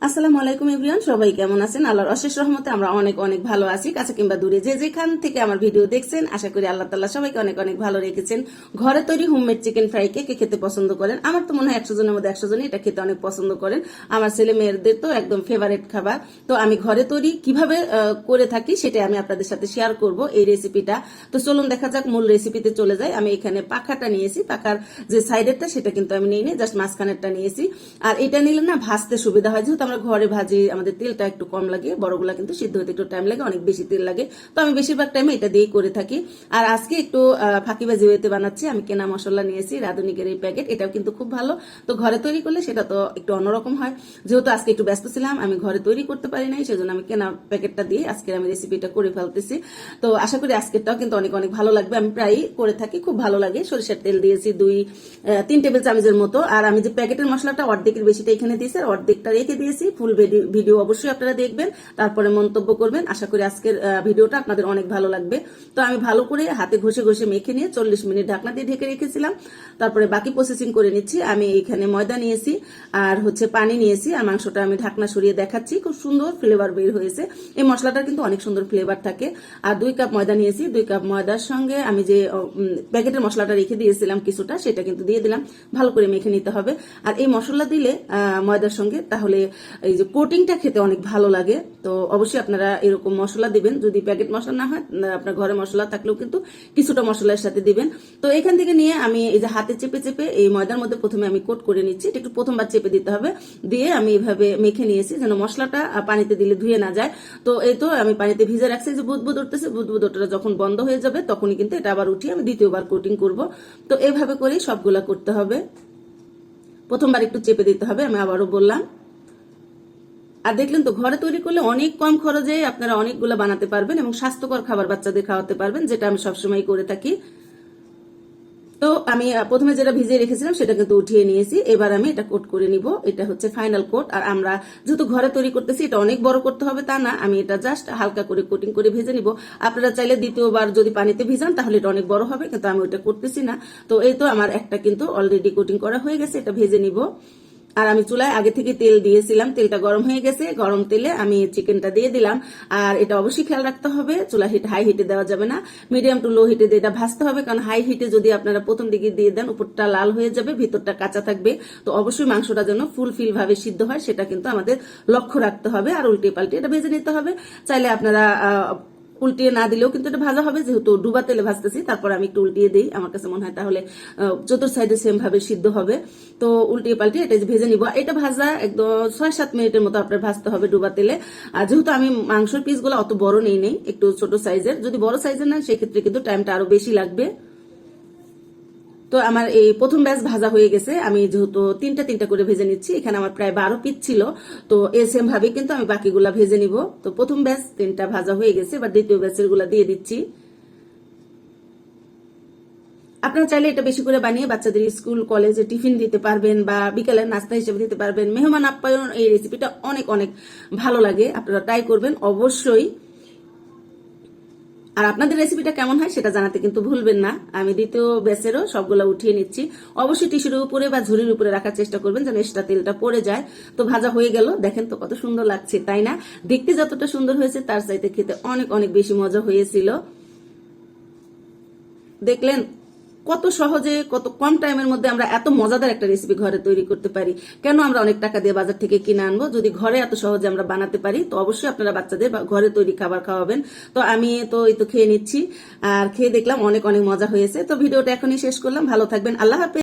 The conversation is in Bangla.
আসসালামু আলাইকুম এভরিওয়ান, সবাই কেমন আছেন? আল্লাহর অশেষ রহমতে আমরা অনেক অনেক ভালো আছি। কাছে কিংবা দূরে যে যেখান থেকে আমার ভিডিও দেখছেন, আশা করি আল্লাহ তাআলা সবাইকে অনেক অনেক ভালো রেখেছেন। ঘরে তৈরি হোমমেড চিকেন ফ্রাই কে কে খেতে পছন্দ করেন? আমার তো মনে হয় 100 জনের মধ্যে 100 জনই এটা খেতে অনেক পছন্দ করেন। আমার ছেলে মেয়েদের তো একদম ফেভারিট খাবার। তো আমি ঘরে তৈরি কিভাবে করে থাকি সেটা আমি আপনাদের সাথে শেয়ার করব এই রেসিপিটা। তো চলুন দেখা যাক, মূল রেসিপিতে চলে যাই। আমি এখানে পাখাটা নিয়েছি, পাখার যে সাইডেরটা সেটা কিন্তু আমি নিইনি, জাস্ট মাঝখানেরটা নিয়েছি। আর এটা নিলে না ভাজতে সুবিধা হয়, যেহেতু আমরা ঘরে ভাজি, আমাদের তেলটা একটু কম লাগে, বড়গুলা কিন্তু সিদ্ধ হতে একটু টাইম লাগে, অনেক বেশি তেল লাগে। তো আমি বেশিরভাগ টাইমে এটা দিয়েই করে থাকি। আর আজকে একটু ফাঁকিবাজি ওয়েতে বানাচ্ছি। আমি কেনা মশলা নিয়েছি, রাঁধুনিকের এই প্যাকেট, এটাও কিন্তু খুব ভালো। তো ঘরে তৈরি করলে সেটা তো একটু অন্যরকম হয়। যেহেতু আজকে একটু ব্যস্ত ছিলাম, আমি ঘরে তৈরি করতে পারি নাই, সেজন্য আমি কেনা প্যাকেটটা দিয়ে আজকের আমি রেসিপিটা করে ফেলতেছি। তো আশা করি আজকেরটাও কিন্তু অনেক অনেক ভালো লাগবে। আমি প্রায় করে থাকি, খুব ভালো লাগে। সরিষার তেল দিয়েছি 2-3 টেবিল চামচের মতো। আর আমি যে প্যাকেটের মশলাটা অর্ধেকের বেশিটা এখানে দিয়েছি, আর অর্ধেকটা রেখে দিয়েছি। ফুল ভিডিও অবশ্যই আপনারা দেখবেন, তারপরে মন্তব্য করবেন। আশা করি আজকের ভিডিওটা আপনাদের অনেক ভালো লাগবে। তো আমি ভালো করে হাতে ঘষে ঘষে মেখে নিয়ে 40 মিনিট ঢাকনা দিয়ে ঢেকে রেখেছিলাম। তারপরে বাকি প্রসেসিং করে নিচ্ছি। আমি এখানে ময়দা নিয়েছি, আর পানি নিয়েছি, আর মাংসটা আমি ঢাকনা সরিয়ে দেখাচ্ছি। খুব সুন্দর ফ্লেভার বের হয়েছে। এই মশলাটার কিন্তু অনেক সুন্দর ফ্লেভার থাকে। আর 2 কাপ ময়দা নিয়েছি। 2 কাপ ময়দার সঙ্গে আমি যে প্যাকেটের মশলাটা রেখে দিয়েছিলাম কিছুটা, সেটা কিন্তু দিয়ে দিলাম। ভালো করে মেখে নিতে হবে। আর এই মশলা দিলে ময়দার সঙ্গে, তাহলে এই যে কোটিংটা খেতে অনেক ভালো লাগে। তো অবশ্যই আপনারা এরকম মশলা দিবেন। যদি প্যাকেট মশলা না হয়, আপনার ঘরে মশলা থাকলেও কিন্তু কিছুটা মশলার সাথে দিবেন। তো এখান থেকে নিয়ে আমি এই যে হাতে চেপে চেপে এই ময়দার মধ্যে প্রথমে আমি কোট করে নিচ্ছি। এটা একটু প্রথমবার চেপে দিতে হবে। দিয়ে আমি এইভাবে মেখে নিয়েছি, যেন মশলাটা পানিতে দিলে ধুয়ে না যায়। তো এই তো আমি পানিতে ভিজে রাখছি, যে বুদবুদ উঠতেছে, বুদবুদ ওটা যখন বন্ধ হয়ে যাবে তখনই কিন্তু এটা আবার উঠিয়ে আমি দ্বিতীয়বার কোটিং করব। তো এইভাবে করেই সবগুলা করতে হবে। প্রথমবার একটু চেপে দিতে হবে, আমি আবারও বললাম। আর দেখলেন তো, ঘরে তৈরি করলে অনেক কম খরচে আপনারা অনেকগুলো বানাতে পারবেন এবং স্বাস্থ্যকর খাবার বাচ্চাদের খাওয়াতে পারবেন, যেটা আমি সবসময় করে থাকি। তো আমি প্রথমে যেটা ভিজিয়ে রেখেছিলাম সেটা কিন্তু উঠিয়ে নিয়েছি। এবার আমি এটা কোট করে নিব। এটা হচ্ছে ফাইনাল কোট। আর আমরা যেহেতু ঘরে তৈরি করতেছি, এটা অনেক বড় করতে হবে তা না, আমি এটা জাস্ট হালকা করে কোটিং করে ভেজে নিব। আপনারা চাইলে দ্বিতীয়বার যদি পানিতে ভিজান তাহলে এটা অনেক বড় হবে, কিন্তু আমি ওটা করতেছি না। তো এই তো আমার একটা কিন্তু অলরেডি কোটিং করা হয়ে গেছে, এটা ভেজে নিব। আর আমি চুলায় আগে থেকে তেল দিয়েছিলাম, তেলটা গরম হয়ে গেছে। গরম তেলে আমি চিকেনটা দিয়ে দিলাম। আর এটা অবশ্যই খেয়াল রাখতে হবে, চুলা হিট হাই হিটে দেওয়া যাবে না, মিডিয়াম টু লো হিটে দিয়ে এটা ভাজতে হবে। কারণ হাই হিটে যদি আপনারা প্রথম দিকে দিয়ে দেন, উপরটা লাল হয়ে যাবে, ভিতরটা কাঁচা থাকবে। তো অবশ্যই মাংসটা যেন ফুলফিল ভাবে সিদ্ধ হয়, সেটা কিন্তু আমাদের লক্ষ্য রাখতে হবে। আর উল্টে পাল্টে এটা ভেজে নিতে হবে। চাইলে আপনারা উল্টিয়ে না দিলেও কিন্তু এটা ভাজা হবে, যেহেতু ডুবা তেলে ভাজতেছি। তারপর আমি একটু উল্টিয়ে দিই, আমার কাছে মনে হয় তাহলে চতুর্থ সাইডে সেম ভাবে সিদ্ধ হবে। তো উল্টিয়ে পাল্টিয়ে এটা ভেজে নিব। এটা ভাজা একদম 6-7 মিনিটের মতো আপনার ভাজতে হবে ডুবা তেলে। আর যেহেতু আমি মাংসের পিসগুলো অত বড় নেই, একটু ছোট সাইজের। যদি বড় সাইজের নেন সেক্ষেত্রে কিন্তু টাইমটা আরো বেশি লাগবে। তো আমার এই প্রথম ব্যাচ ভাজা হয়ে গেছে। আমি যেহেতু তিনটা তিনটা করে ভেজে নিচ্ছি, এখানে আমার প্রায় 12 পিস ছিল। তো এই সেম ভাবে কিন্তু আমি বাকিগুলা ভেজে নিব। তো প্রথম ব্যাচ 3টা ভাজা হয়ে গেছে, এবার দ্বিতীয় ব্যাচের গুলা দিয়ে দিচ্ছি। আপনারা চাইলে এটা বেশি করে বানিয়ে বাচ্চাদের স্কুল কলেজে টিফিন দিতে পারবেন, বা বিকালের নাস্তা হিসেবে দিতে পারবেন। মেহমান আপ্যায়ন এই রেসিপিটা অনেক অনেক ভালো লাগে, আপনারা ট্রাই করবেন অবশ্যই। আর আপনাদের রেসিপিটা কেমন হয় সেটা জানাতে কিন্তু ভুলবেন না। আমি দ্বিতীয় ব্যাচেরও সবগুলো উঠিয়ে নিচ্ছি। অবশ্যই টিস্যুর উপরে বা ঝুড়ির উপরে রাখার চেষ্টা করবেন, যেন এক্সট্রা তেলটা পড়ে যায়। তো ভাজা হয়ে গেল, দেখেন তো কত সুন্দর লাগছে, তাই না? দেখতে যতটা সুন্দর হয়েছে তার চাইতে খেতে অনেক অনেক বেশি মজা হয়েছিল। দেখলেন কত সহজে, কত কম টাইমের মধ্যে আমরা এত মজাদার একটা রেসিপি ঘরে তৈরি করতে পারি। কেন আমরা অনেক টাকা দিয়ে বাজার থেকে কিনে আনবো? যদি ঘরে এত সহজে আমরা বানাতে পারি, তো অবশ্যই আপনারা বাচ্চাদের ঘরে তৈরি খাবার খাওয়াবেন। তো আমি তো এই তো খেয়ে নিচ্ছি, আর খেয়ে দেখলাম অনেক অনেক মজা হয়েছে। তো ভিডিওটা এখনই শেষ করলাম। ভালো থাকবেন, আল্লাহ হাফেজ।